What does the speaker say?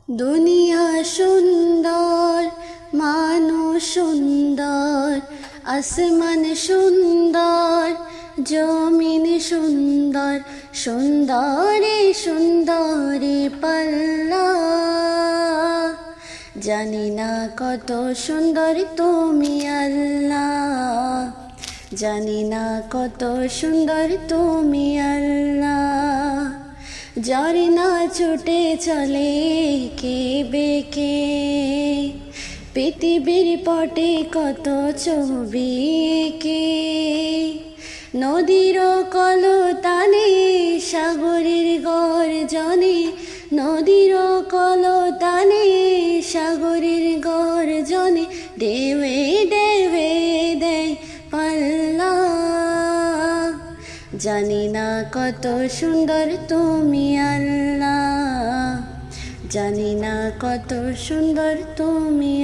দুনিয়া সুন্দর, মানুষ সুন্দর, আসমান সুন্দর, জমিন সুন্দর, সুন্দরে সুন্দরে পাল্লা। জানি না কত সুন্দর তুমি আল্লাহ, জানি না কত সুন্দর তুমি আল্লাহ। ঝর্ণা ছুটে চলে কে বেঁকে, পৃথিবীর পটে কত ছবি এঁকে। নদীর কলতানে সাগরের গর্জনে, নদীর কলতানে সাগরের গর্জনে, ঢেউয়ে ঢেউয়ে দেয় পাল্লা। জানি না কত সুন্দর তুমি আল্লাহ, জানি না কত সুন্দর তুমি